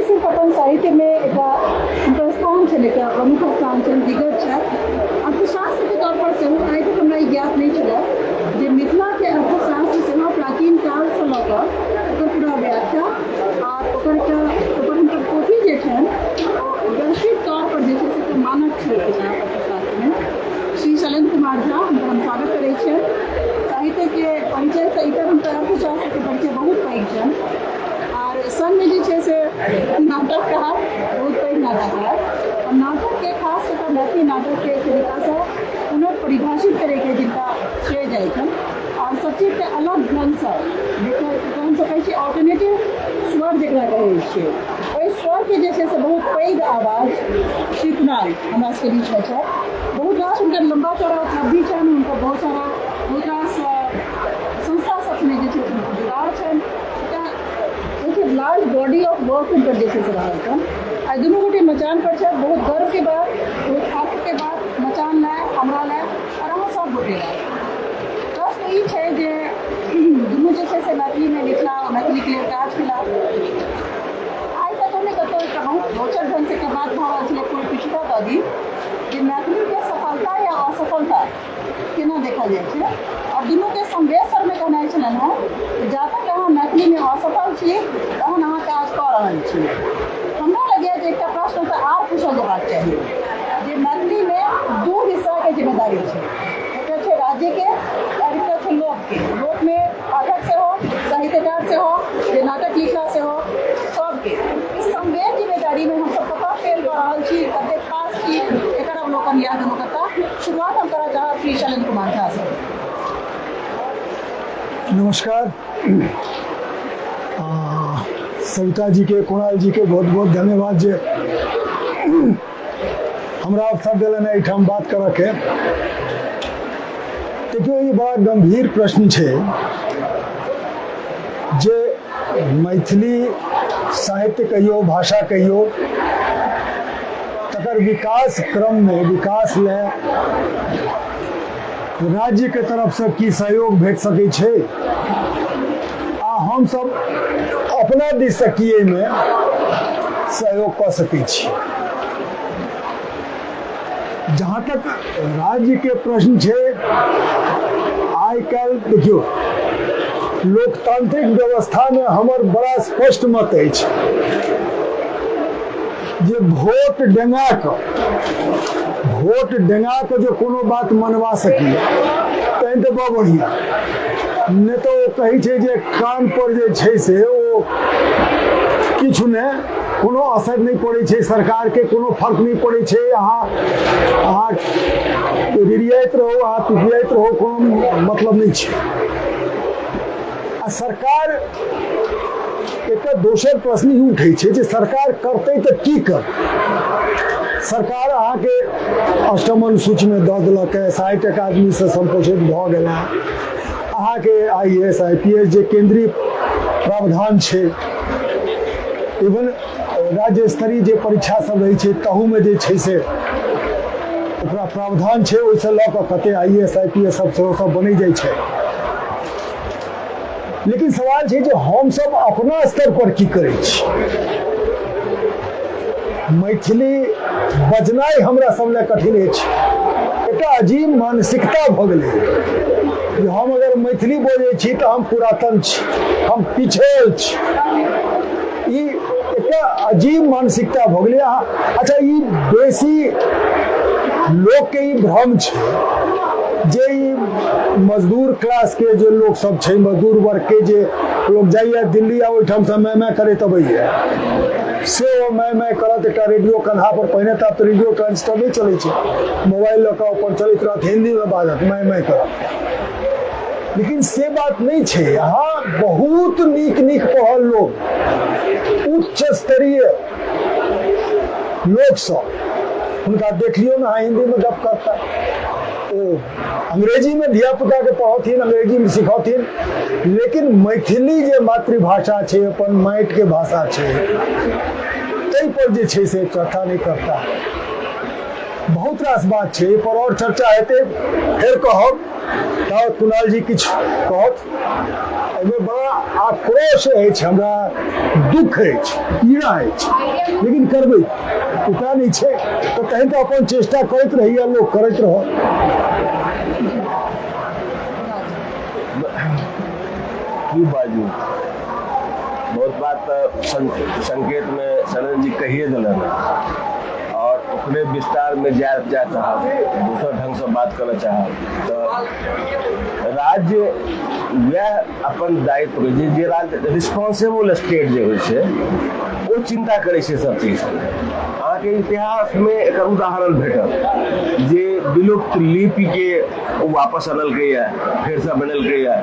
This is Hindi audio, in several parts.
सिर्फ अपन साहित्य में एक स्थान है, एक प्रमुख स्थान है, दिग्गज है। अर्थशास्त्र के तौर पर सेहो आइ तक हमरा ज्ञात नहीं छल जे मिथिला के अर्थशास्त्र सेहो प्राचीन काल से लऽ कऽ पूरा व्याख्या और हुनकर पोथी जे छनि वैश्विक तौर पर जे छै से मानक छै अर्थशास्त्र में। श्री शैलेंद्र कुमार झा हम स्वागत करै छियनि। साहित्य के परिचय से इतर हुनकर अर्थशास्त्र के परिचय बहुत पैघ छनि और संग में जे छै से नाटककार बहुत पैघ नाटककार और नाटक के खास तौर पर मैथिली नाटक के तरीका से पुनर्परिभाषित करे के जिनका श्रेय जाय छनि और सचिव के अलग ढंग से हम सब कहै छी ऑल्टरनेटिव स्वर जकरा कहै छियै ओहि स्वर के जे छै से बहुत पैघ आवाज श्री कुणाल हमरा सबके बीच में छै। बहुत रास हुनकर लंबा चौड़ा उपलब्धि छनि, हुनकर बहुत रास संस्था सबमे जे छै से जुड़ाव छनि, लार्ज बॉडी ऑफ वर्क हुनकर जे छै से रहल छनि। आ दुनू गोटे मचान पर छै, बहुत गर्व के बात, बहुत फाख्र के बात मचान लाए हमरा लाए और अहाँ सब गोटे लाए। प्रश्न ई छै जे दुनू जे छै से मैथिली में लिखला, मैथिली के लिए काज केला। आइ तक हमें कतौ एकटा बहुत रोचक ढंग से बात भऽ रहल छलै कोई पिछड़ा दऽ दी जे मैथिली के सफलता या असफलता केना देखल जाइ छै और दुनू के संवेशर में कहनाइ छलनि हेँ जा तक अहाँ मैथिली में असफल छी तहन अहाँ काज कऽ रहल छी। हमरा लगैए जे एकटा प्रश्न तऽ आर पूछल जेबाक चाही जे मैथिली में दू हिस्सा के जिम्मेदारी छै, एकटा छै राज्य के और एकटा छै लोक के। लोक में पाठक से हो, साहित्यकार से हो, जे नाटक लिखला से हो, सबके इस संवेद जिम्मेदारी में हम सब कतऽ फेल कऽ रहल छी, कते पास छी, एकर अवलोकन या दुनू कतऽ। शुरुआत हम करऽ चाहब श्री शैलेंद्र कुमार झा से। नमस्कार। सविता जी के, कुणाल जी के बहुत बहुत धन्यवाद जे हमरा अवसर दिलन एहिठाम बात करऽ के। देखियो ये बड़ा गंभीर प्रश्न छै जे मैथिली साहित्य कहियो, भाषा कहियो, तकर विकास क्रम में विकास ले राज्य के तरफ से की सहयोग भेट सकै छै आ हम सब अपना दिस से किए में सहयोग कऽ सकै छी। जहाँ तक राज्य के प्रश्न छै, आइ काल्हि देखियो लोकतांत्रिक व्यवस्था में हमर बड़ा स्पष्ट मत अछि जे वोट डेंगा के जो कोनो बात मनवा सकी तहन तो बहुत बढ़िया, नहीं तो कही छै जे कान पर जे छै से ओ किछु ने कोनो असर नहीं पड़े छै, सरकार के कोनो फर्क नहीं पड़े छै। अहाँ रिरियाइत रहो, अहाँ पिटियाइत रहो, कोनो मतलब नहीं छै। आ सरकार एक दोसर प्रश्न ई उठे छै जे सरकार करते तो की कर। सरकार अहाँ के अष्टम अनुसूची में दऽ देलक है, साहित्य अकादमी से संपोषित भऽ गेल है, अहाँ के IAS IPS जे केंद्रीय प्रावधान छै, इवन राज्य स्तरीय जे परीक्षा सब रहै छै तहू में जे छै से ओकरा प्रावधान छै, ओहिसँ लऽ कऽ कते IAS IPS सब बनै जाइ छै। लेकिन सवाल छै जे हम सब अपना स्तर पर की करै छी। मैथिली बजनाइ हमरा सब ले कठिन अछि, एकटा अजीब मानसिकता भऽ गेलै जे हम अगर मैथिली बोलै छी तऽ हम पुरातन छी, हम पिछड़ल छी। ई एकटा अजीब मानसिकता भऽ गेलै। अच्छा, ई बेसी लोक के ई भ्रम छै जे मजदूर क्लास के जे लोग सब छै, मजदूर वर्ग के जे लोग जाइए दिल्ली आ ओहिठाम से मैं करैत अबैया से ओ मैं करत। एकटा रेडियो कन्हा पर, पहिने तऽ रेडियो ट्रांजिस्टर नहीं चलै छै, मोबाइल लऽ कऽ अपन चलैत रहत, हिंदी में बाजत, मैं करत। लेकिन से बात नहीं छै। अहाँ बहुत नीक पढ़ल लोग, उच्च स्तरीय लोग सब, हुनका देख लियो ना हिंदी में गप करता, ओ अंग्रेजी में धिया पुता के पढ़ौथिन, अंग्रेजी में सिखौथिन, लेकिन मैथिली जे मातृभाषा छै, अपन माटि के भाषा छै, ताहि पर जे छै से चर्चा नहीं करता। बहुत रास बात छै पर और चर्चा हेतै, फेर कहब। कुणाल जी किछु कहत। बड़ा आक्रोश अछि, हमरा दुख अछि, पीड़ा अछि, लेकिन करबै उपाय नहीं छै। तो तहन तो अपन चेष्टा करैत रही, लोग करैत रह। की बाजू, बहुत बात संकेत में शरण जी कहिए दिलन और ओकरे विस्तार में जाए चाहब, दूसर ढंग से बात करना चाहब। तो राज्य वह अपन दायित्व जे राज्य रिस्पॉन्सिबल स्टेट जे होइ छै वो चिंता करे छै सब चीज। अहाँके इतिहास में एक उदाहरण भेटल जे विलुप्त लिपि के वापस अनलकैया, फिर से बनेलकैया,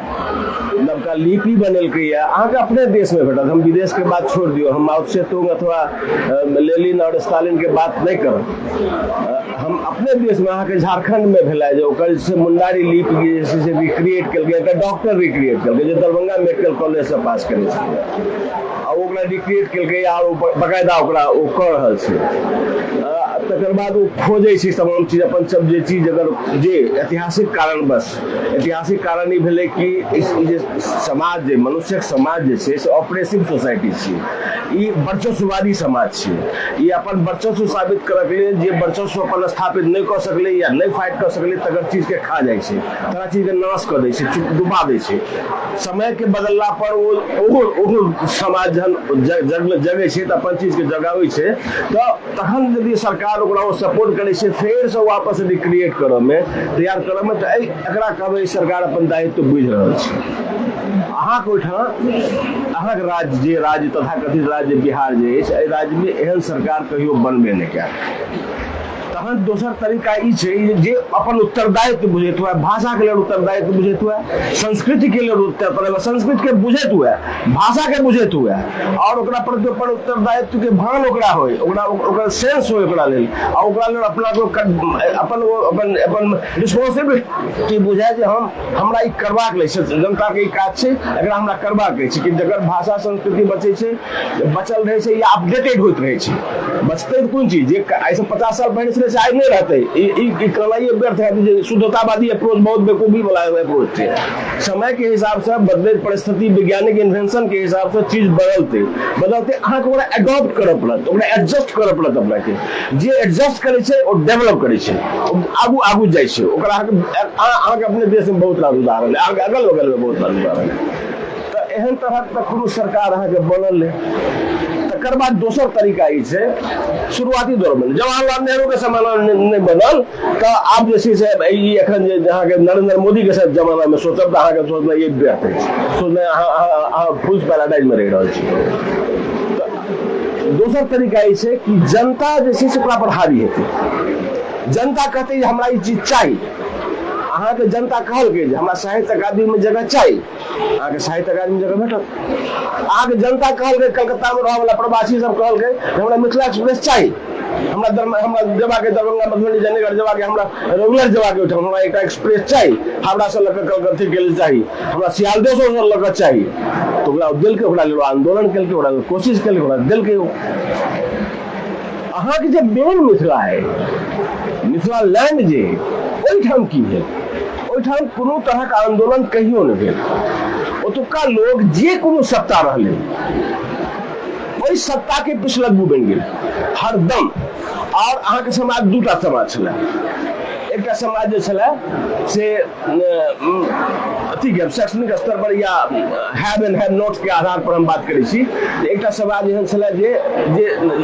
नवका लिपि बनेलकैया। अहाँके अपने देश में भेटल। हम विदेश के बात छोड़ दियो, हम माओ त्से तुंग अथवा लेनिन और स्टालिन के बात नहीं करब। हम अपने देश में अहाँके झारखंड में भेला जो ओकर से मुंडारी लिपि के से रिक्रिएट कल, डॉक्टर रिक्रिएट कल, जो दरभंगा मेडिकल कॉलेज से पास करे और ओकरा रिक्रिएट कल और बकायदा ओकरा ओ कर रहल छै। तकर बाद वो खोजे छै तमाम चीज, अपन सब जे चीज अगर जे ऐतिहासिक कारण, बस ऐतिहासिक कारण ई भेलै कि इस जे समाज जे मनुष्यक समाज जे छै से ऑपरेसिव सोसाइटी छै, ई वर्चस्ववादी समाज छै। ई अपन वर्चस्व साबित करऽ के लेल जे वर्चस्व अपन स्थापित नहीं कर सकले या नहीं फाइट कर सकले तकर चीज के खा जाइ छै, तरह चीज के नाश कर दै छै, डुबा दै छै। समय के बदलला पर वो समाज जगे छै, अपन चीज के जगाबै छै, तो तखन यदि सरकार ओकरा सपोर्ट करे छै, फेर से वापस रिक्रिएट करऽ में, तैयार करऽ में, तो एकरा कहबै सरकार अपन दायित्व बुझि रहल छै। अहाँके ओहिठाम अहाँके राज्य जे राज्य तथाकथित राज्य बिहार जे अछि, एहि राज्य में एहन सरकार कहियो बनबे नहीं कयल। तहन दोसर तरीका ई छै जे अपन उत्तरदायित्व बुझैत हुए, भाषा के लिए उत्तरदायित्व बुझैत हुए, संस्कृति के लिए संस्कृति के बुझैत हुए, भाषा के बुझैत हुए और ओकरा प्रति अपन उत्तरदायित्व के भान ओकरा होय, ओकरा सेंस होय ओकरा लेल, और ओकरा लेल अपना को अपन रिस्पांसिबिलिटी बुझाय जे हमरा ई करबाक लेल छै, जनता के ई काज छै, एकरा हमरा करबाक छै कि जकर भाषा संस्कृति बचै छै, बचल रहै छै या अपडेटेड होइत रहै छै। बचतै कोन चीज जे ऐसे 50 साल पहले से आइ नहीं रहते, ई व्यर्थ है। शुद्धतावादी अप्रोच बहुत बेकूफी वाला अप्रोच थे। समय के हिसाब से बदलैत परिस्थिति, वैज्ञानिक इन्वेंशन के हिसाब से चीज बदलते अहाँके ओकरा एडॉप्ट करऽ पड़त, ओकरा एडजस्ट करऽ पड़त। अपना के जे एडजस्ट करे छै ओ डेवलप करे छै, आगू जाइ छै। ओकरा अहाँके अपने देश में बहुत रास उदाहरण है, अगल बगल में बहुत रास उदाहरण है। तो एहन तरह तक कोनो सरकार अहाँके बनल है। तकर बाद दोसर तरीका ई छै, शुरुआती दौर में जवाहरलाल नेहरू के समय नहीं बनल, तो आब जे छै से ई एखन जे अहाँके नरेंद्र मोदी के साथ जमाना में सोचब तऽ अहाँके सोचना ये व्यर्थ है, सोचना अहाँ फुल पैराडाइज में रहि रहल छी। दोसर तरीका ई छै कि जनता जे छै से ओकरा पर हावी हेतै। जनता कहते हमरा ई चीज चाही, अहाँके जनता कहलकै जे हमरा साहित्य अकादमी में जगह चाहिए, अहाँके साहित्य अकादमी में जगह भेटत। अहाँके जनता कहलकै, कलकत्ता में रहै वाला प्रवासी सब कहलकै हमरा मिथिला एक्सप्रेस चाहिए, हमरा जेबाक दरभंगा मधुबनी जयनगर जेबाक, हमरा रेगुलर जेबाक, ओहिठाम हमरा एकटा एक्सप्रेस चाहिए, हावड़ा से लऽ कऽ कलकत्ता के लेल चाहिए, हमरा सियालदह से लऽ कऽ चाहिए। तो ओकरा देलकै, ओकरा लेल आंदोलन केलकै, ओकरा लेल कोशिश केलकै, ओकरा देलकै। अहाँके जे मेन मिथिला है, मिथिला लैंड जे ओहिठाम की भेल, ओहिठाम कोनो तरहक आंदोलन कहियो नहि भेल। ओतुका लोग जे कोनो सत्ता रहलै ओहि सत्ता के पिछलग्गू बनि गेल हरदम। और अहाँके समाज दूटा समाज छलै, एकटा समाज जे छलै से अथी के शैक्षणिक स्तर पर या हैव एंड हैव नॉट के आधार पर हम बात करै छी। एकटा समाज एहन छलै जे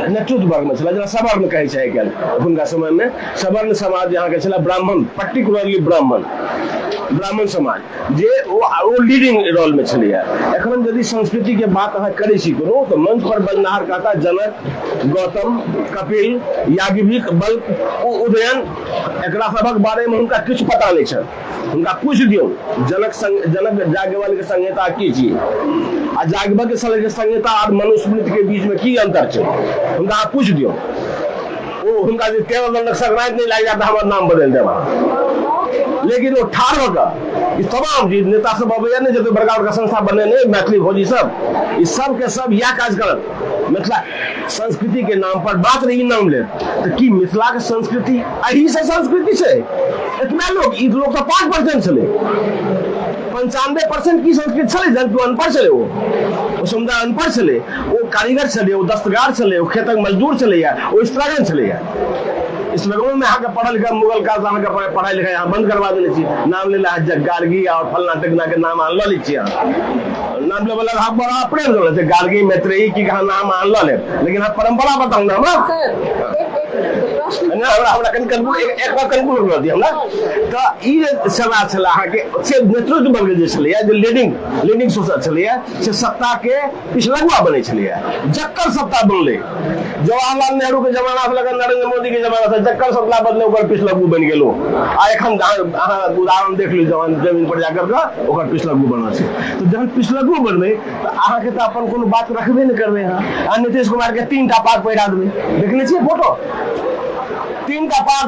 नेतृत्व वर्ग में छलै, जेना सवर्ण कहै छै आइ काल्हि। एखुनका समय में सवर्ण समाज अहाँके छलै, ब्राह्मण, पर्टिकुलरली ब्राह्मण समाज जे ओ लीडिंग रोल में छलैया। एखन यदि संस्कृति के बात अहाँ करै छी कोनो, तो मंच पर बजनाहर कहता जनक, गौतम, कपिल, याज्ञवल्क्य, बल्क, उदयन, एकरा सभक बारे में हुनका किछु पता नहीं छै। हुनका पूछि दियौ जनक याज्ञवल्क्य संहिता की छियै, आ याज्ञवल्क्य संहिता और मनुस्मृति के बीच में की अंतर छै, हुनका अहाँ पूछि दियौ। हुनका जे तेरह दंडक संक्रांति नहीं लाग जाता, हमारा नाम बदल देवा। लेकिन वो ठाड़ होकर इस तमाम जी नेता सब अबैया नहीं, जब बड़का बड़का संस्था बने नहीं, मैथिली भोजी सब, इस सब के सब यह काज करत। मिथिला संस्कृति के नाम पर बात रही नाम ले, तो की मिथिला के संस्कृति अही से संस्कृति से इतना लोग तो 5% चले, 95% की संस्कृति चले, जन अनपढ़ चले वो ओ समुदाय अनपढ़ छलै, ओ कारीगर छलै, ओ दस्तकार छलै, ओ खेतक मजदूर छलैया, ओ स्त्रागन छलैया। इस लगन में अहाँ पढ़ल लिखल मुगल काल से अहाँ पढ़ाई लिखाई अहाँ बंद करवा देने छी। नाम ले गार्गी और फलना टेकना के नाम आन ली छी, नाम ले वाला आप बड़ा प्रेम कर गार्गी मैत्रेयी की कहा नाम आन ले, लेकिन आप परंपरा बताऊं ना सभा छल अहाँके नेतृत्व वर्ग जे छलैया, जे लीडिंग सोशल छलैया, से सत्ता के पिछलगुआ बने छलैया। जकर सत्ता बनले जवाहरलाल नेहरू के जमाना से लगा नरेंद्र मोदी के जमाना से जकर सत्ता बदले ओकर पिछलगु बन गेलो। आ एखन अहाँ उदाहरण देख ली जमीन पर जाकर के ओकर पिछलगु बनल छै। तो जहन पिछलगु बनबै तो अहाँ के तो अपन कोनो बात रखबे नहीं करबै। अहाँ नीतीश कुमार के 3टा पाग पहिरा देबै, देखने छियै फोटो, 3टा पाग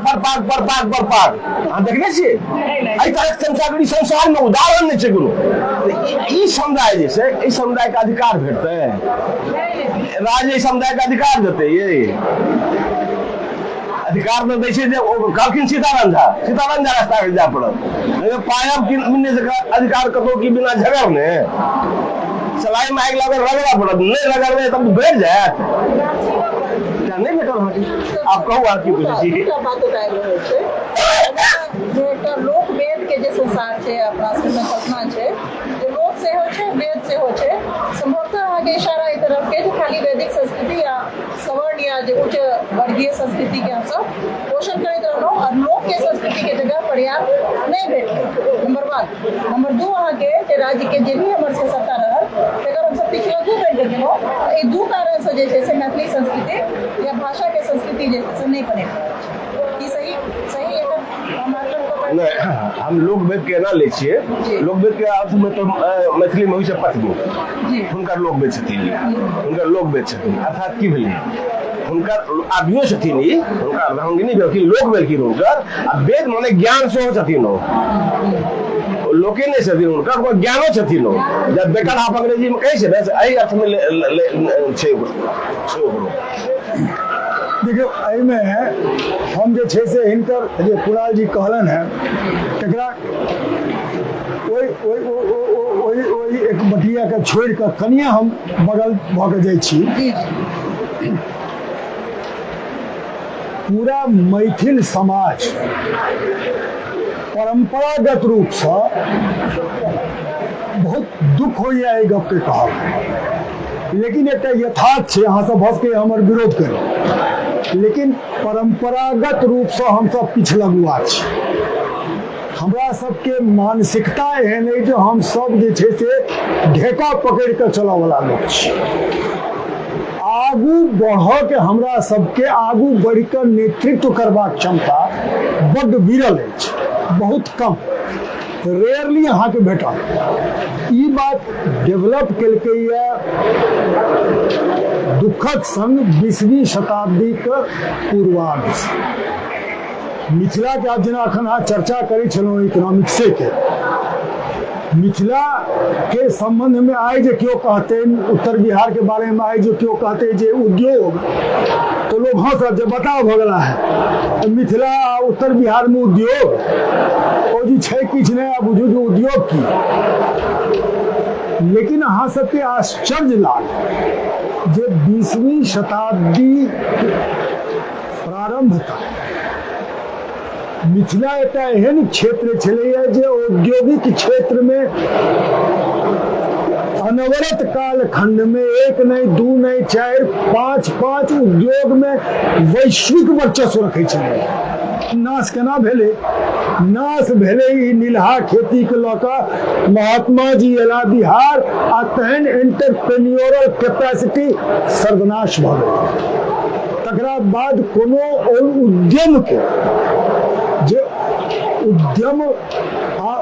अहाँ देखने छियै। एहि तरह संसारी संसार में उदाहरण नहीं छै कोनो। ई समुदाय जे छै, एहि समुदाय के अधिकार भेटतै, राज्य समुदाय के अधिकार देतै। ये अधिकार तो दै छै जे कहलखिन सीताराम झा रास्ता के जाय पड़त, पायब मिलने से अधिकार कतौ की बिना झगड़ ने सलाई में आगि लागल रगड़ा पड़त, नहीं रगड़बै तब भेट जायत, नहीं भेटल अहाँके। आप कहू अहाँ की बुझै छी? लोक वेद के जे संसार छै, अपना सबके संकल्पना छै, जे लोक सेहो छै वेद सेहो छै। संभवतः अहाँके इशारा ई तरफ के जे खाली वैदिक संस्कृति या सवर्ण या जे उच्च वर्गीय संस्कृति के हमसब पोषण करैत रहलहुँ और लोक के संस्कृति के जगह पर्याप्त नहीं भेटलै। नंबर 1। नंबर 2 अहाँके जे राज्य के जे भी हमर सबके सत्ता रहल तकर हमसब पिछलगू भेट गेलहुँ। ई 2 कारण से जे छै से मैथिली संस्कृति या भाषा के संस्कृति जे छै से नहीं बने पाबै। ई सही नहीं, हम लोक वेद के ना ले छिए। लोक वेद के अर्थ में तो मैथिली में होइ छै पत्नी, हुनकर लोक वेद छथिन, हुनकर लोक वेद छथिन। अर्थात की भेलै, हुनकर आदियो छथिन, ई हुनकर अर्धांगिनी भेलखिन, लोक भेलखिन हुनकर। आ वेद माने ज्ञान सेहो छथिन, ओ लोके नहीं छथिन, हुनकर ज्ञानो छथिन। जब बेकार आप अंग्रेजी में कहै छै ने, एहि अर्थ में छै। देखियो एहिमे हम जे छै से हिनकर जे कुणाल जी कहलन है तकरा ओहि एक बटिया के छोड़ के कनिया हम बगल भऽ के जाइ छी। पूरा मैथिल समाज परंपरागत रूप से बहुत दुख होइया एहि गप के कहब, लेकिन एक यथार्थ छै। अहाँ सब भऽ सकै हमर विरोध करी, लेकिन परंपरागत रूप से हम सब पिछलगुआ छी। हमरा सबके मानसिकता एहन है जो हम सब जे छै से ढेका पकड़ के चलऽ वाला लोग छी। आगू बढ़ के हमरा सबके आगू बढ़ के नेतृत्व करबाक क्षमता बड्ड विरल अछि, बहुत कम, रेयरली अहाँ के भेटल। ई बात डेवलप केलकैया दुखक संग 20वीं शताब्दी के पूर्वार्ध से। मिथिला के आप जेना अखन अहाँ चर्चा करै छलहुँ इकोनॉमिक्से के, मिथिला के संबंध में आइ जे केओ कहते उत्तर बिहार के बारे में आइ जो केओ कहते जे उद्योग, तो लोग हंसत जे बताओ भगला है तो मिथिला उत्तर बिहार में उद्योग ओ जी छै किछ नहीं, आ बुझू जो उद्योग की। लेकिन अहाँ सबके आश्चर्य लाग जे 20वीं शताब्दी प्रारंभ तक मिथिला एक एहन क्षेत्र छलैया जे औद्योगिक क्षेत्र में अनवरत काल खंड में 1 नहीं 2 नहीं 4 5 उद्योग में वैश्विक वर्चस्व रखै छलै। नाश केना भेलै? नाश भेलै ई नीलहा खेती के लऽ कऽ महात्मा जी एला बिहार, आ तहन एंटरप्रेन्योरल कैपेसिटी सर्वनाश भऽ गेलै। तकरा बाद कोनो उद्यम के जे उद्यम आ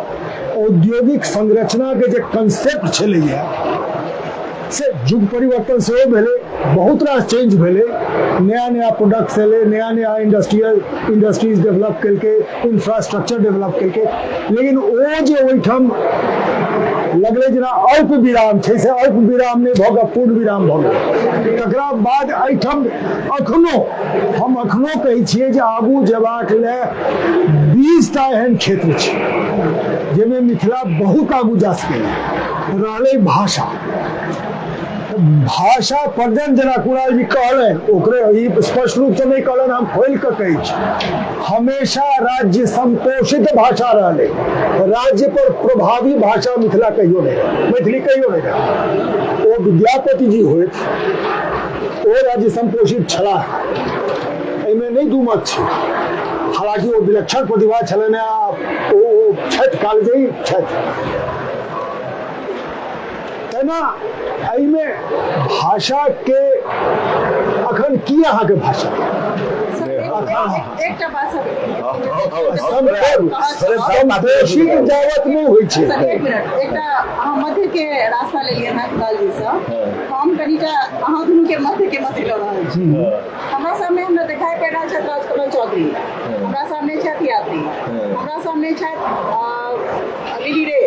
औद्योगिक संरचना के जे कंसेप्ट छलैया से युग परिवर्तन सेहो भेलै, बहुत रास चेंज भेलै, नया नया प्रोडक्ट्स एलै, नया नया इंडस्ट्रीज डेवलप केलकै, इंफ्रास्ट्रक्चर डेवलप केलकै। लेकिन ओ जे ओहिठाम लगलै जेना अल्प विराम छै से अल्प विराम नहि भऽ कऽ पूर्ण विराम भऽ गेलै। तकरा बाद एहिठाम हम अखनो कहै छियै जे आगू जेबाक लेल 20टा एहन क्षेत्र छै जाहिमे मिथिला बहुत आगू जा सकैए। रहलै भाषा, भाषा पर्यटन जेना कुणाल जी कहलन ओकरे ई स्पष्ट रूप से नहीं कहलन, हम खोल के कहै छी, हमेशा राज्य संपोषित भाषा रहले, राज्य पर प्रभावी भाषा मिथिला कहियो नहीं रहे, मैथिली कहियो नहीं रहे। ओ विद्यापति जी होइत ओ राज्य संपोषित छला, एहिमे नहीं दू मत छै। हालांकि वो विलक्षण प्रतिभा छलनि, ओ छथि कालजयी छथि, तेना एहिमे भाषा के अखन की अहाँ के भाषा एकटा भाषा संपोषित जावत नहीं होइ छै। एक मिनट, एकटा अहाँ मध्य के रास्ता लेलियै हैं काल जी से, हम कनिटा अहाँ दुनू के मध्य लऽ रहल छी। हमरा सामने हमरा देखाई पड़ि रहल छथि राजकमल चौधरी, हमरा सामने छथि यात्री, हमरा सामने छथि लिली रे,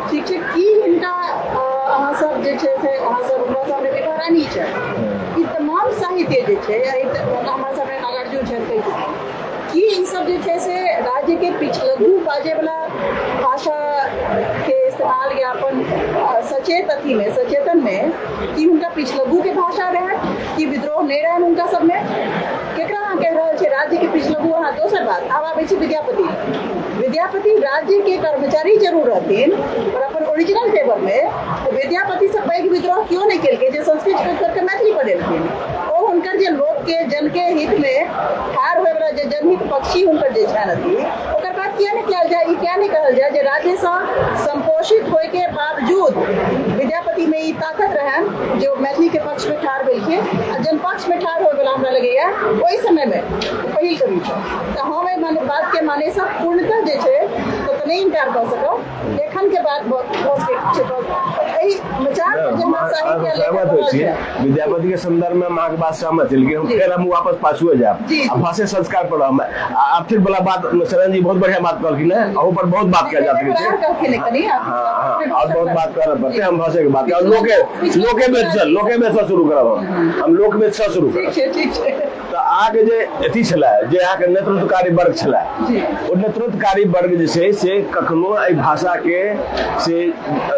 ठीक छै। की हिनका अहाँ सब जे छै से अहाँ सब हमरा सामने विवरणी छै, ई तमाम साहित्य जे छै, हमरा सामने नागार्जुन छथि, की ई सब जे छै से राज्य के पिछलग्गू बाजे वाला भाषा के इस्तेमाल या अपन सचेत अथी में सचेतन में कि हुनका पिछलग्गू के भाषा रहै कि विद्रोह नहीं रहै हुनका सब में, केकरा अहाँ कह रहल छै राज्य के पिछलग्गू? अहाँ दोसर बात आब आबै छै विद्यापति राज्य के कर्मचारी जरूर रहथिन और अपन ओरिजिनल पेपर में विद्यापति से पैघ विद्रोह क्यों नहीं केलकै जे संस्कृत करके मैथिली पढ़ेलखिन। ओ हुनकर जे लोक के जन के हित में ठाढ़ होय वाला जे जनहित पक्षी हुनकर जे छनि अथी, ओकर बात किया नहीं कयल जाय, ई किया नहीं कहल जाय जे राज्य से संपोषित होय के बावजूद विद्यापति में ई ताकत रहन जो मैथिली के पक्ष में ठाढ़ भेलखिन आ जनपक्ष में ठाढ़ होय वाला हमरा लगैया ओहि समय में पहिल कवि छै। तऽ हम एहि बात के माने सब पूर्णतः जे छै तो नहीं इनकार कर सकब, लेखन के बाद विद्यापति के संदर्भ में अहाँ के बात सहमत है, लेकिन फिर हम वापस पाछू जाए भाषा संस्कार पर आर्थिक वाला बात शरण जी बहुत बढ़िया बात कहलखिन है, और ऊपर बहुत बात किया जाती है और बहुत बात करना पड़ते हम भाषा की बात लोके में शुरू करब हम लोक में शुरू करब। तो आगे जे अथी छला जे अहाँ के नेतृत्वकारी वर्ग छला, ओ नेतृत्वकारी वर्ग जे छै से कखनो एहि भाषा के से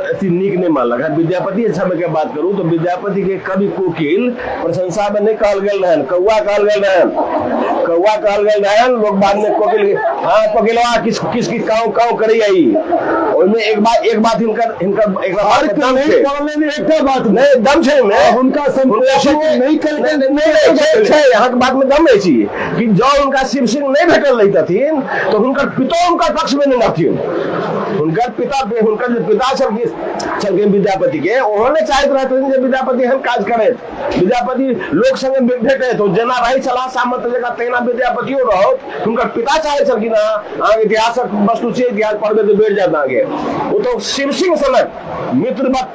अति नीक नहीं मानलक है। विद्यापति समय के बात करूं तो विद्यापति के कवि कोकिल प्रशंसा में नहीं कहल गेल रहन, कौआ कहल गेल रहन, लोग बाद में कोकिल हाँ कोकिलवा किस काऊ काऊ करे आई ओइमे एक बात हिनकर एक बात नहीं दम छै में हुनका संपोषित नहीं छै यहाँ बात में दम अछि कि जब उनका शिव सिंह नहीं भेटल रहितथिन तो हुनकर पिता उनकर पक्ष में नहीं रहथिन। हुनकर जो पिता छलखिन विद्यापति के ओहने चाहैत रहथिन जे विद्यापति एहन काज करैत, विद्यापति लोक संगे भेटैत तो जेना रहै छलाह सामंत जकाँ तहिना विद्यापतियो रहत। हुनकर पिता चाहै छलखिन अहाँ इतिहासक वस्तु छै, इतिहास पढ़बै तऽ बढ़ि जायत अहाँके। ओ तो शिव सिंह सनक मित्रवत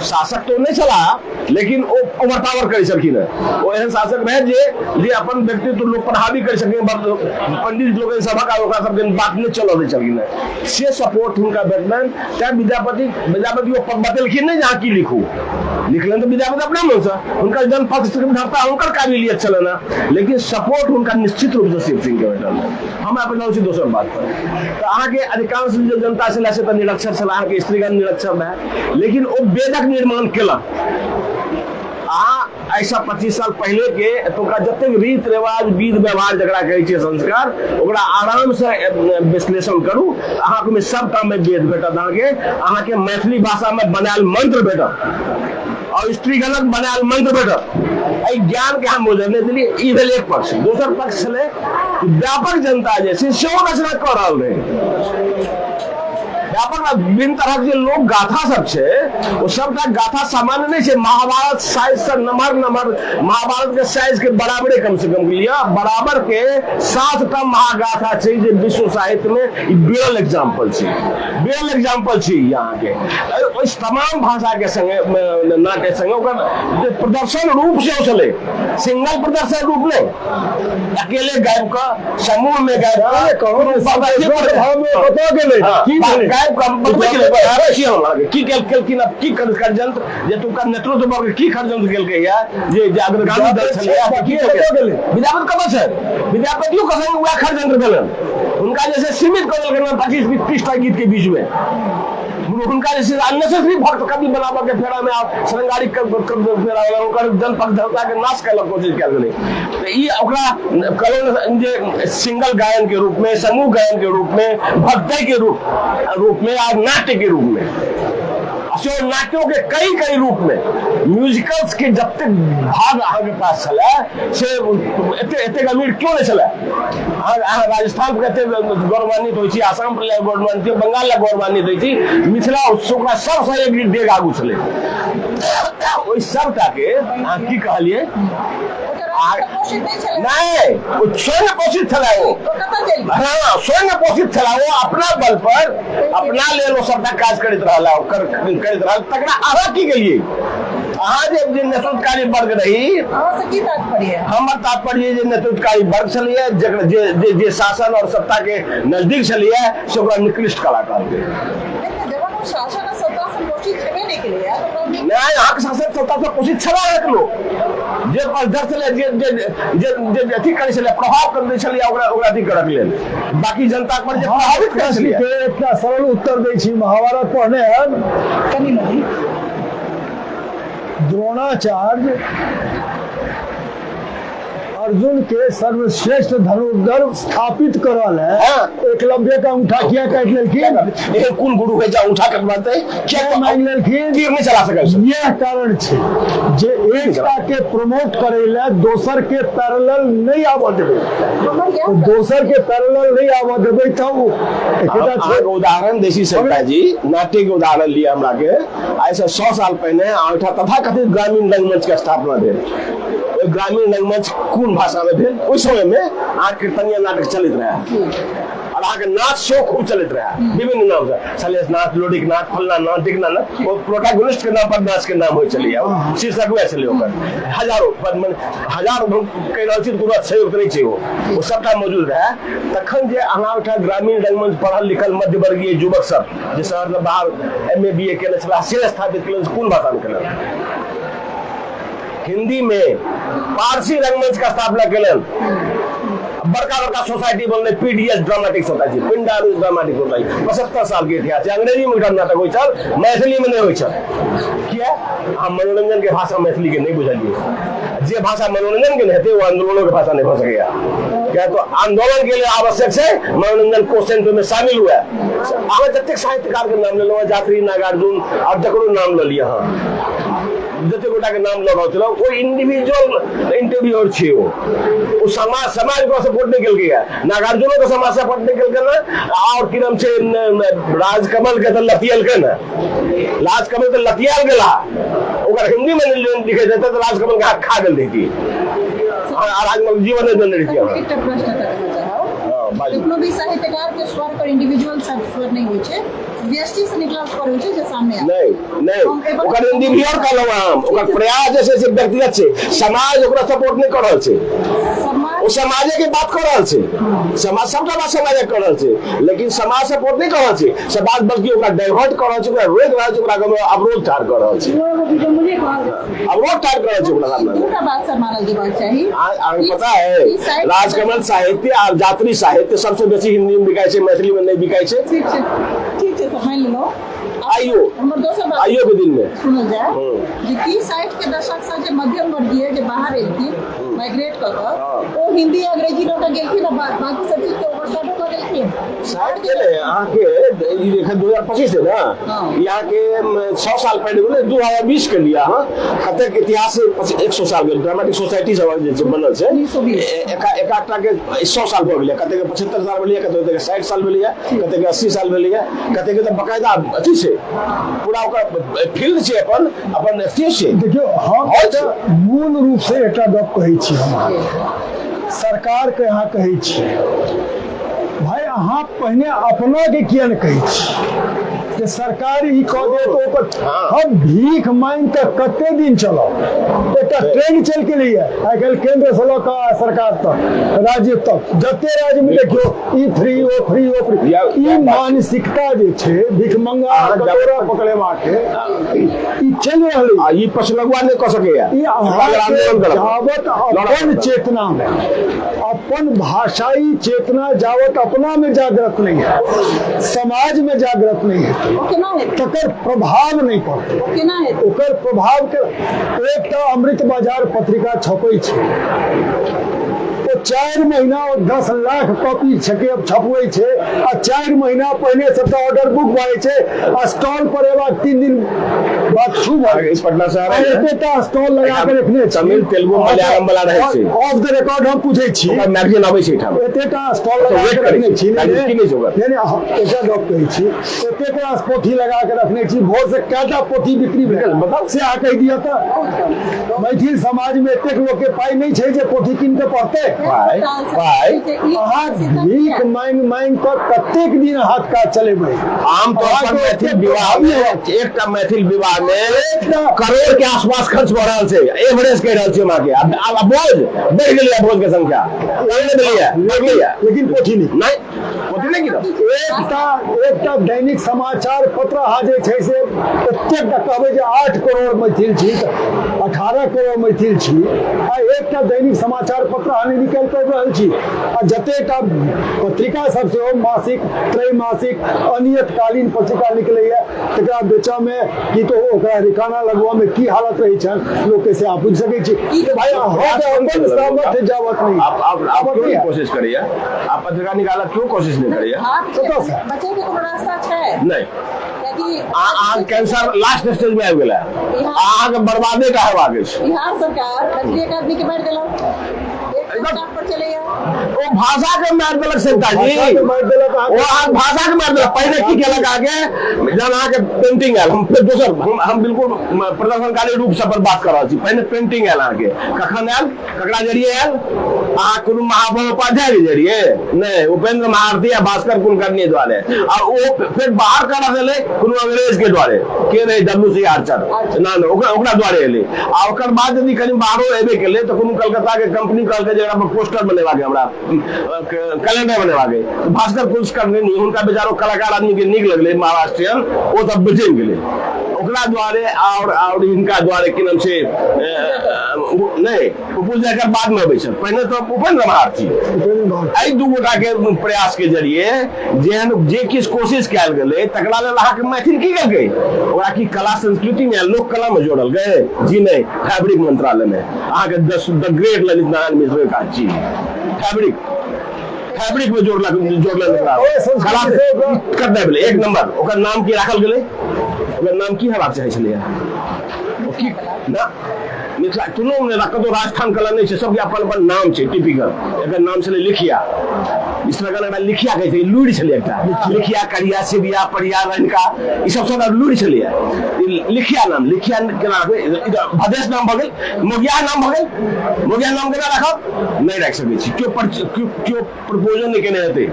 शासक तो नहीं छलाह, लेकिन ओ ओवर पावर करै छलखिन। ओ एहन शासक रहे जे अपन व्यक्तित्व लोक पर हावी करै छलखिन, पंडित लोग सभा ओकरा सबके बात नहीं चलऽ दै छलखिन। से सपोर्ट हुनका भेटलनि तैं विद्यापति बतेलखिन नहीं जहाँ की लिखलन तो विद्यापति अपना मन से हुनकर जन पक्ष धरता हुनकर काबिलियत छलनि, लेकिन सपोर्ट हुनका निश्चित रूप से शिव सिंह के भेटल। हम अपन छी दोसर बात पर तो अहाँ के अधिकांश जो जनता छला से निरक्षर छला, अहाँ के स्त्रीगण निरक्षर रहे, लेकिन ओ वेदक निर्माण केलक। ऐसा 25 साल पहले के तो जतेक रीत रिवाज विध व्यवहार जकरा कहै छै संस्कार ओकरा आराम से विश्लेषण करू, अहाँके में सबटा में वेद भेटत, अहाँ के मैथिली भाषा में बनायल मंत्र भेटत और स्त्रीगणक बनायल मंत्र भेटत। एहि ज्ञान के हम मोजने दिलिए ई भेल एक पक्ष। दोसर पक्ष छलै व्यापक जनता जे छै सेहो रचना कऽ रहल रहै। व्यापक विभिन्न तरह के लोक गाथा सब छै, वो सबटा गाथा सामान्य नहीं छै। महाभारत साइज से नमहर महाभारत के साइज के बराबरे कम से कम लिया बराबर के 7टा महागाथा छै जे विश्व साहित्य में विरल एग्जाम्पल छै यहाँ के। इस तमाम भाषा के संगे नाट्य संगे ओकर प्रदर्शन रूप से चले, सिंगल प्रदर्शन रूप नहीं, अकेले गायब का समूह में गायब नेतृत्व वर्ग की षड्यंत्र केलकै जे जागृति दल छलै विद्यापतियों के संग वएह षड्यंत्र भेलन। हुनका जैसे सीमित कऽ देलकै 25-30 टा गीत के बीच में उनका जैसे अननेसेसरी भक्त कभी बनाबा के फेरा में आप श्रृंगारी फेरा वाला ओकर जनपद देवता के नाश करल कोशिश कयल गेलै। तो ई ओकरा कहलहुँ जे सिंगल गायन के रूप में, समूह गायन के रूप में, भक्ति के रूप में और नाट्य के रूप में, नाट्यों के कई रूप में म्यूजिकल्स के जब तक भाग अहाँ के पास चले से एते अमीर क्यों नहीं चले। राजस्थान पर एते गौरवान्वित होइ छी, आसाम पर गौरवान्वित, बंगाल गौरवान्वित होइ छी, मिथिला ओकरा सबसे एक डेग आगू चले। ओहि सबटा के अहाँ की कहलिए नहीं, वो स्वयं पोषित छला वो, हाँ स्वयं पोषित छला वो, अपना बल पर अपना ले लो सबटा काज करैत रहला, तकरा अहाँ की गेलिए। अहाँ जे नेतृत्वकारी वर्ग रही, हमर तात्पर्य जे नेतृत्वकारी वर्ग छलिए, जे शासन और सत्ता के नजदीक छलिए से ओकरा निकृष्ट कलाकार शासन और सत्ता से पोषित छबे नहीं के लिए नहीं, यहाँ के शासन सत्ता से पोषित छला एक लोग जे पलधर चले, जे अथी करे चले, प्रभाव कर दे चलिए, ओकरा अथी करक लेल, बाकी जनता पर जे प्रभावित करे चलिए। इतना सरल उत्तर दै छी, महाभारत पढ़ने हैं कनी मनी। द्रोणाचार्य अर्जुन के सर्वश्रेष्ठ धनुर्धर स्थापित करल है, एकलव्य का अंगूठा किया काट लेलखिन। एक कौन गुरु है जो अंगूठा कटवाते क्या मांग लेलखिन, तीर नहीं चला सके। यह कारण छै जे एकता के प्रमोट करे ले दोसर के पैरेलल नहीं आवा देबे, तो दोसर के पैरेलल नहीं आवा देबे तो एकटा छै। उदाहरण देसी सरकार जी नाट्य के उदाहरण लिया हमरा के, ऐसे 100 साल पहले अंगूठा तथाकथित ग्रामीण रंगमंच के स्थापना भेल। ग्रामीण रंगमंच कौन भाषा में भेल? उस समय में आठ कीर्तनीय नाटक चलित रहा और आगे नाच शो खूब चलित रहा, विभिन्न नाम से सलेश नाथ, लोडिक नाथ, फलना नाथ, ढिकना नाथ, वो प्रोटैगनिस्ट के नाम पर नाच के नाम हो चलिए, शीर्षक वैसे चले होकर हजारों कई सहयोग नहीं चाहिए, वो सबटा मौजूद रहा। तखन जे अहाँ ग्रामीण रंगमंच पढ़ल लिखल मध्य वर्गीय युवक सब जे शहर में बाहर MA BA केने छला से स्थापित केलन, कोन भाषा में केलन? हिंदी में पारसी रंगमंच का स्थापना केलन। बड़का सोसाइटी बनले PDS dramatic society, Pindaru dramatic society, 75 साल के इतिहास है। अंग्रेजी में नाटक होइ छल, मैथिली में नहीं होइ छल। किया? हम मनोरंजन के भाषा मैथिली के नहीं बुझलिए। जे भाषा मनोरंजन के हेतै वो आंदोलनों के भाषा नहीं भऽ सकैया। क्या तो आंदोलन के लिए आवश्यक है मनोरंजन कोशेंट में शामिल हुआ। अहाँ जतेक साहित्यकार के नाम लेलहुँ, जात्री, नागार्जुन और जकरो नाम लऽ लिअ, जते गोटा के नाम लगाओ चलो, वो इंडिविजुअल इंटरव्यूअर छे, वो समाज को सपोर्ट नहीं केलकै है, नागार्जुनो को समाज सपोर्ट नहीं केलकै ना, और कि नाम छे राजकमल के तो लतियल के ना, राजकमल तो लतियाल गेला, ओकर हिंदी में लिखे देते तो राजकमल के हाथ खा गेल देखी, राजकमल जीवन में नहीं किया। एकटा प्रश्न करना चाहब, कोनो भी साहित्यकार के स्वर पर इंडिविजुअल स्वर नहीं होइ छै, व्यष्टि से निकलल स्वर होइ छै जे सामने आ। नहीं ओकर इंडिविजुअल कहलहुँ हम, ओकर प्रयास जैसे व्यक्तिगत छै, समाज ओकरा सपोर्ट नहीं कर रहल छै, वो समाजे के बात कर रहल छै, समाज सबटा बात समाजे कर रहल छै, लेकिन समाज सपोर्ट नहीं कर रहल छै, समाज बल्कि ओकरा डाइवर्ट कर रहल छै, ओकरा रोक रहल छै, ओकरा अवरोध ठाढ़ कर रहल छै, अवरोध ठाढ़ कर रहल छै। ओकरा सामने दूटा बात सर मानल जेबाक चाही। अहाँके पता है राजकमल साहित्य और जात्री साहित्य सबसे बेसी हिंदी में बिकाय छै, मैथिली में नहीं बिकाय छै। ठीक छै समझ लेलो। आइयो हमर दोसर बात आइयो के दिन में सुनल जाए जे 30-60 के दशक से जे मध्यम वर्गीय जे बाहर एलखिन माइग्रेट क क, ओ हिंदी अंग्रेजी लऽ कऽ गेलखिन आ बाकी सब चीज के ओवरशैडो कऽ देलखिन। शायद गेले अहाँ के ई देखन 2025 है ना, यहाँ के 100 साल पहले बोले 2020 के लिया, हाँ कतेक इतिहास 100 साल के ड्रामेटिक सोसाइटी सब जे बनल छै, एकटा के 100 साल भऽ गेलै, कतेक 75 साल भेलै, कतेक 60 साल भेलै, कतेक 80 साल भेलै, कतेक तऽ बकायदा अथी छै, पूरा ओकर फील्ड छै, अपन अथी छै। देखियो हम मूल रूप से एकटा गप कहै छी, हम सरकार के यहाँ कहै छी भाई अहाँ पहिने अपना के किया न कहै छी कि सरकार ई कह दे तो ओकर हम भीख मांग तक कते दिन चलब, एकटा ट्रेंड चल के लिए आइ काल्हि केंद्र से लऽ कऽ सरकार तक, राज्य तक, जते राज्य में देखियो ई फ्री ओ फ्री ओ फ्री, ई मानसिकता जे छै भिखमंगा कटोरा पकड़ेबा के ई चल रहलै, ई पछलगुआ नहीं कह सकैया। ई जावत अपन चेतना में, अपन भाषाई चेतना जावत अपना में जागृत नहीं है, समाज में जागृत नहीं है, ओ केना हेतै तकर प्रभाव नहीं पड़तै। ओ केना हेतै ओकर प्रभाव के एकटा अमृत बाजार पत्रिका छपै छै, ओ 4 महीना और 10 लाख कॉपी छपबै छै आ 4 महीना पहले सबटा ऑर्डर बुक भए छै आ स्टॉल पर एबाक 3 दिन बाद छूब इस पटना शहर में एतेटा स्टॉल लगा के रखने छै, तमिल तेलुगु मलयालम वाला रहै छै, ऑफ द रिकॉर्ड हम पूछै छी मैगजीन आबै छै ठाम एतेटा स्टॉल लगा के रखने छी नहीं एकटा गप कहै छी एतेटा पोथी लगा के रखने छी, भोर से कएटा पोथी बिक्री भेल बताउ से अहाँ कहि दिअ तऽ मैथिल समाज में एतेक लोक के पाइ नहीं छै जे पोथी कीन के पढ़तै। अहाँ भीख मांगि मांगि कऽ कतेक दिन हाथ काज चलेबै। आमतौर पर मैथिल विवाह में एकटा मैथिल विवाह में करोड़ के आसपास खर्च भऽ रहल छै, एवरेज कहि रहल छै वहाँ के। अब बोझ बढ़ि गेलै, भोज के संख्या लेकिन पोथी नहीं पोथी नहीं गिरल। एकटा दैनिक समाचार पत्र अहाँ जे छै से एतेक कहबै जे 8 करोड़ मैथिल छी, 18 करोड़ मैथिल छी आ एकटा दैनिक समाचार पत्र अहाँ नहीं निकालि पाबि रहल छी। आ जतेटा पत्रिका सब सेहो मासिक, त्रैमासिक, अनियतकालीन पत्रिका निकलैया तकरा बेचऽ में कि तो ओकरा रिकाना लगबऽ में की हालत रहै छनि लोक के से आप बुझि सकै छी। भाई अपन सामर्थ्य जावत नहीं आप क्यों कोशिश करिए, आप पत्रिका निकाला क्यों कोशिश नहीं करिए। बचे के कोनो रास्ता छै नहीं, कियाकि अहाँ कैंसर लास्ट स्टेज में आबि गेला, अहाँके बर्बादे का हेबाक अछि। बिहार सरकार मैथिली अकादमी के मारि देलक, पर चलैया ओ भाषा के मारि देलक सत्ता जी, ओ अहाँ भाषा के मारि देलक। पहले की केलक आगे जहन अहाँके पेंटिंग आयल, हम फिर दोसर हम बिल्कुल प्रदर्शनकारी रूप से पर बात कर रहल छी। पहिने पेंटिंग आयल अहाँके, कखन आयल, ककरा जरिए आयल, अहाँ कोनो महाबोपाध्याय के जरिए नहीं, उपेंद्र महारथी या भास्कर कुलकर्णी द्वारे, और वो फिर बाहर करा देले कोनो अंग्रेज के द्वारे के रहे WC आर्चर ना ओकरा द्वारे एले। आ ओकर बाद यदि कहीं बाहरो एबे केले तो कोनो कलकत्ता के कंपनी कहलकै जे हमरा पोस्टर बनेवा के, हमरा कैलेंडर बनेवा के, भास्कर कुलकर्णी नहीं, उनका बेचारो कलाकार आदमी के नीक लगले महाराष्ट्रियन, वो तब बेचैन गेले ओकरा द्वारे और इनका द्वारे कि नाम से नहीं उपजा बाद में अबै छै। पहिने तो उपेंद्र महारथी एहि दू गोटा के प्रयास के जरिए जेहन जे किछु कोशिश कयल गेलै तकरा लेल अहाँके मैथिल की केलकै, ओकरा की कला संस्कृति में लोक कला में जोड़ल गए जी नहीं, फैब्रिक मंत्रालय में अहाँके द ग्रेट ललित नारायण मिश्र का चीज फैब्रिक में जोड़ला कर दे भेलै एक नंबर। ओकर नाम की राखल गेलै, ओकर नाम की हेबाक चाहै छलैया ना मिथिला कोनो ने कतौ राजस्थान कला नहीं छै, सबके अपन अपन नाम छै टिपिकल। एकर नाम छलै लिखिया, इस तरह का लिखिया कहै छै, लुरि छलै एकटा लिखिया, करिया, सिबिया, परिया, रनका ई सब सब लुरि छलैया। लिखिया नाम, लिखिया केना भदेश नाम भऽ गेल, मोगिया नाम भऽ गेल, मोगिया नाम केना राखब नहीं राखि सकै छी, क्यों प्रपोजल नहीं केने हेतै।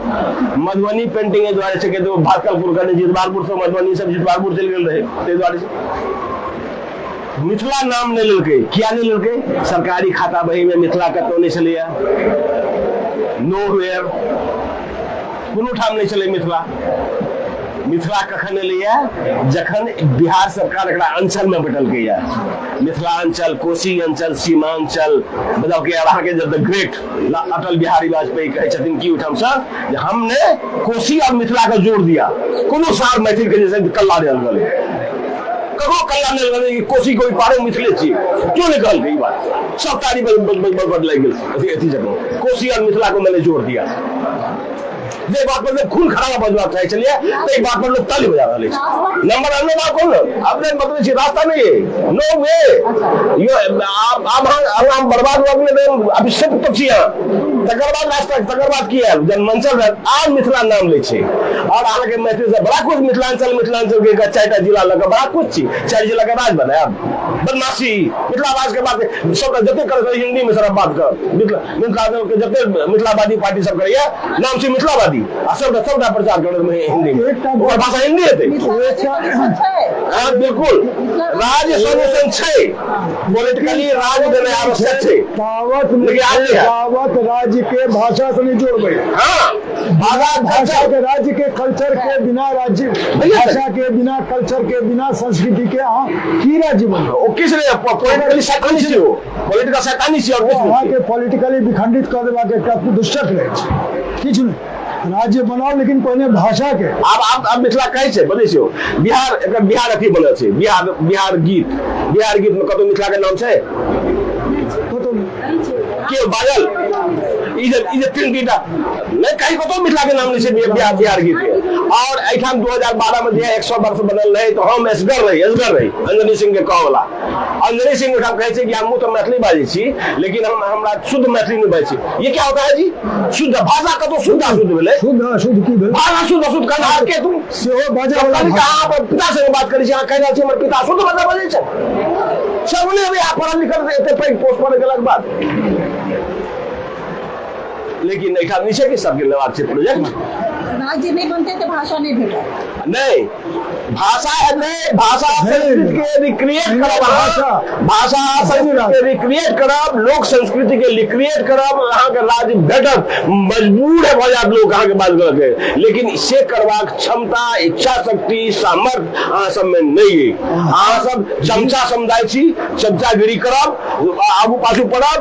मधुबनी पेंटिंग द्वारे छै के भास्कर कुलकर्णी जितवारपुर से मधुबनी सब जितवारपुर चलि गेल रहे, ताहि द्वारे मिथिला नाम नहीं लेलकै। किया नहीं लेलकै, सरकारी खाता बही में मिथिला कतौ नहीं छलैया, नोवेयर कोनो ठाम नहीं छलै मिथिला। मिथिला कखन एलैया जखन बिहार सरकार एकरा अंचल में बटलकै, मिथिलांचल, कोशी अंचल, सीमांचल, बताओ कि अहाँके द ग्रेट अटल बिहारी वाजपेयी कहै छथिन कि ओहिठाम से हमने कोशी और मिथिला का जोड़ दिया, कोनो सार मैथिल के जैसे कल्ला देल गेलै, ककरो कल्ला नहीं लगे कि कोशी कोई पारे मिथिले छी, क्यों नहीं कहल गई बात, सब तारीफ बदल गई अथी जगह कोशी और मिथिला को मैंने जोड़ दिया। जे बात पर जब खून खराब बजबाक चाहे चलिए तो एक बात पर लोग ताली बजा रहे हैं। नंबर अन्य बात कौन अपने मतलब से रास्ता नहीं है, नो वे यो अब हम बर्बाद हुआ अपने अभी सब पक्षी तकर बाद रास्ता तकर बाद की है जनमंचल आज मिथिला नाम ले छे और आगे के मैथिल से बड़ा कुछ मिथिलांचल के 4टा जिला लगा बड़ा कुछ छी 4 जिला के राज बनाया बदमाशी मिथिलावाद के बात सब जते कर हिंदी में सब बात कर मिथिला के जते मिथिलावादी पार्टी सब करैया नाम से मिथिलावादी सबटा प्रचार कर हिंदी में और भाषा हिंदी है बिल्कुल राज्य सोल्यूशन छै पॉलिटिकली राज्य देने आवश्यक छै तावत राज्य के भाषा से नहीं जोड़बै भाषा के राज्य के कल्चर के बिना राज्य भाषा के बिना कल्चर के बिना संस्कृति के अहाँ की राज्य बनबै ओ किस रे पॉलिटिकली शैतानी छै ओ पॉलिटिकल शैतानी छै और अहाँ के पॉलिटिकली विखंडित कर देबाक एकटा दुष्चक्र अछि किछु नहीं राज्य बनाओ लेकिन पहले भाषा के आप मिथिला कहै छै बजै छै बिहार अथी बनल छै बिहार गीत में कतौ मिथिला के नाम छै के बाजल ई जे तीनटा नहीं कहीं कतौ मिथिला के नाम नहीं छै बिहार गीत के और एठाम 2012 में जे 100 वर्ष बनल रहे तो हम असगर रही अंजनी सिंह के कह वाला अंजनी सिंह ओठाम कहै छै कि हम तो मैथिली बाजै छी लेकिन हमरा शुद्ध मैथिली नहीं बाजै छी ये क्या होता है जी शुद्ध भाषा कतौ शुद्ध भेलै शुद्ध की भेल भाषा शुद्ध करना के तुम सेहो बाजे वाला अहाँ अपन पिता से बात करै छी अहाँ कहि रहल छी हमर पिता शुद्ध भाषा बाजै छै सबने अभी आप पढ़ल लिखल एते पैघ पोस्ट पर गेलाक बाद लेकिन एठा नीचे के सबके लेबाक छै प्रोजेक्ट राज्य नहीं बनते तो भाषा नहीं भेटा नहीं भाषा संस्कृति के रिक्रिएट करब भाषा संस्कृति के रिक्रिएट करब लोक संस्कृति के रिक्रिएट करब अहाँ के राज्य भेटत मजबूर है भ जात लोग अहाँ के बात करके लेकिन से करबाक क्षमता इच्छा शक्ति सामर्थ्य अहाँ सब में नहीं है अहाँ सब चमचा समुदाय छी चमचागिरी करब आगू पाछू पड़ब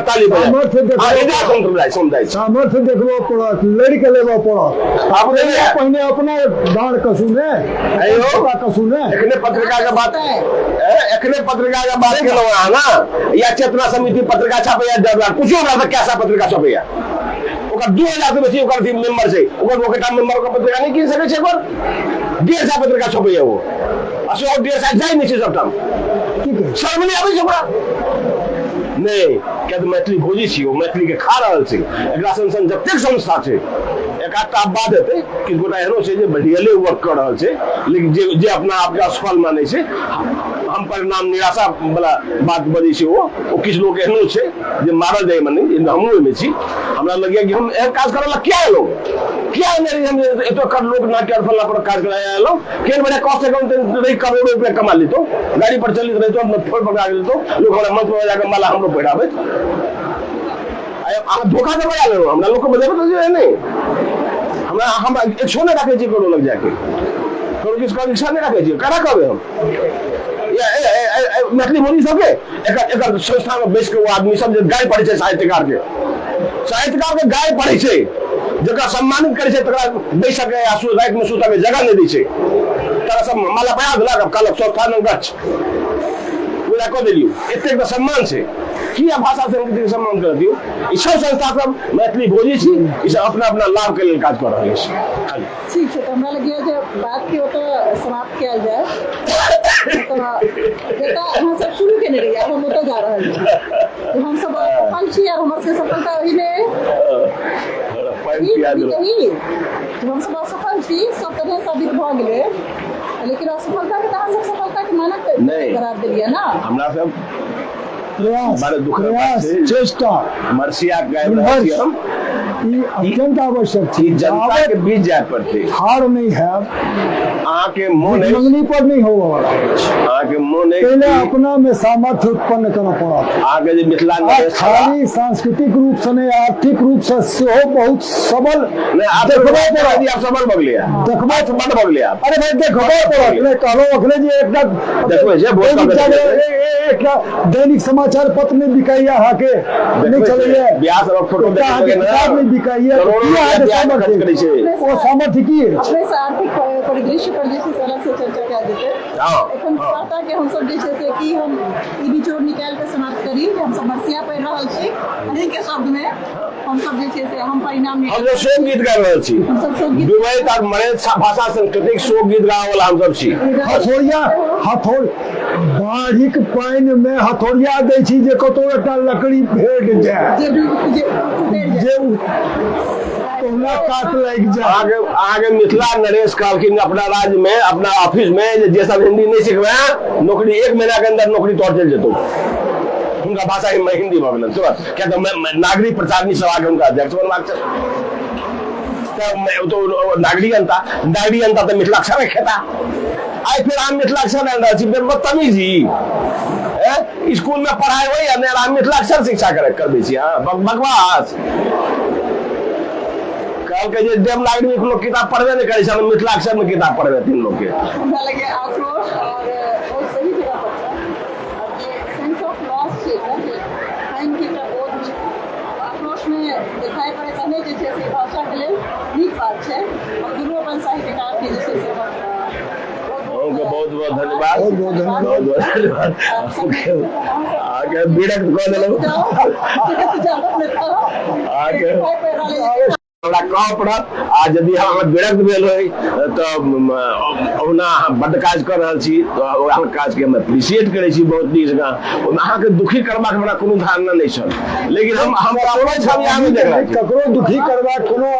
ताली सामर्थ्य देखबो पड़त लड़ के लेबो पड़त पहले अपना डांड कसू ने कसू ने एखने पत्रिका के बात केलहुँ अहाँ ना या चेतना समिति पत्रिका छापैया कुछो हमरा कैसा पत्रिका छपैया 2000 से बेसी ओकर मेंबर छै ओकर मेंबर ओकर पत्रिका नहीं कीन सकै छै ओकर 1.5 पत्रिका छपैया वो असो 1.5 जाय नहीं छै सबटा शर्म नहीं आबै छै ओकरा नहीं क्या तो मैथिली भोजी छी मैथिली के खा रहल छै एकरा सन जतेक संस्था छै एकाटा बात हेतै कि गोटा एहनो छै जे बढ़ियले वर्क कर रहल छै लेकिन जे अपना आप के असफल मानै छै हम परिणाम निराशा वाला बात बजै छै वो किछु लोग एहनो छै जे मारल जाय माने हमहूँ में छी हमरा लगिया कि हम एहन काज करला क्या नहीं हम एतो कर लोग ना के फला पर काज कराया लो केन बड़े कॉस्ट अकाउंटेंट रही करोड़ों रुपया कमा ली तो गाड़ी पर चलित रही तो अपना फोड़ पकड़ा ली तो लोग हमरा मंच में जाकर माला हमरो बैठाबे आप धोखा से बजा ले हमरा लोग को बजाबे तो जे नहीं हम एक सोने रखे छी करो लग जाके करो किसका इच्छा नहीं रखे छी करा कहबे हम मैथिली बोली सबके एकर संस्था में बेच के वो आदमी सब जे गाय पढ़े छै साहित्यकार के गाय पढ़े छै जकरा सम्मानित करे छै तकरा बैस सके या रात में सुता के जगह नहीं दै छै तकरा सब माला पया देलक कहलक संस्थान गच्छ पूरा कऽ देलियो एतेक तऽ सम्मान छै किया भाषा संस्कृति के सम्मान कर दियो ई सब संस्था सब मैथिली भोजी छी ई सब अपना अपना लाभ के लेल काज कर रहल छै ठीक छै हमरा लगिया जे बात के ओतऽ समाप्त किया जाए बेटा अहाँ सब शुरू केने रही हम ओतऽ जा रहल छी हम सब सफल छी और हमर से सफलता ओही में हम सब असफल छी सब तरह साबित भऽ गेलै लेकिन असफलता के अहाँ सब सफलता के मानक करार देलिए ना हमरा सब बड़े दुख चेष्टा मरसिया गए हम अत्यंत आवश्यक थी जनता के बीच जाए पड़ते हार नहीं है आके मुंह मंगनी पर नहीं हो वाला आके मुंह नहीं पहले अपना में सामर्थ्य उत्पन्न करना पड़ा आगे जो मिथिला खाली सांस्कृतिक रूप से नहीं आर्थिक रूप से हो बहुत सबल आप सबल भग लिया देखबे बड़ भग लिया अरे भाई देखबे पड़त कहलो अखने जे एकटा दैनिक समाचार पत्र में बिकाइया हाके नहीं चलैया ब्याह सब फोटो किताब में बिकाइया वो सामर्थ्य की अपने से आर्थिक परिदृश्य पर जैसे अलग से चर्चा कर देते एखन पता के हम सब जैसे से कि हम ई बिचोर निकाल के समाप्त करी हम सब मरसिया पढ़ रहल छी अही के शब्द में हम सब जैसे से हम परिणाम हम जो शोक गीत गा रहल छी हम सब शोक गीत दुबई तक मने भाषा सांस्कृतिक शोक गीत गावे वाला हम सब छी हथौड़ बाढ़िक पानि में हथौड़िया दै छी जे कतौ एकटा लकड़ी भेट जाए जे काट लग जाए आगे मिथिला नरेश कहलखिन अपना राज्य में अपना ऑफिस में जे सब हिंदी नहीं सिखबे नौकरी 1 महीना के अंदर नौकरी तोड़ चल जेतौ उनका भाषा हिंदी भऽ गेलै तुरंत क्या तो नागरिक प्रचारणी सभा के उनका अध्यक्ष बनबाक छै तो नागरिक जनता तो मिथिलाक्षर खेता आई फिर हम मिथिलाक्षर बदतमीजी स्कूल में पढ़ाई हो या नहीं हम मिथिलाक्षर शिक्षा कर दै छी बकवास कल के जे देव नागरिक लोग किताब पढ़बे नहीं करे हम मिथिलाक्षर में किताब पढ़बे 3 लोग के हमरा लगे आक्रोश और बहुत सही जगह पर है और ये सेंस ऑफ लॉस छै टाइम के बोध आक्रोश में दिखाई पड़े बहुत बहुत धन्यवाद, बहुत बहुत धन्यवाद। बहुत बहुत धन्यवाद। आगे विरक्त कऽ देलहुँ, आगे हमरा कहऽ पड़त। आ यदि अहाँ विरक्त भेल होइ तऽ ओना अहाँ बड्ड काज कऽ रहल छी, तऽ अहाँ काजके हम अप्रिशिएट करै छी बहुत नीक जकाँ। ओहिमे अहाँके दुखी करबाक हमरा कोनो धारणा नहि छल, लेकिन हम कोनो छवि अहाँमे देख रहल छी। ककरो दुखी करबाक कोनो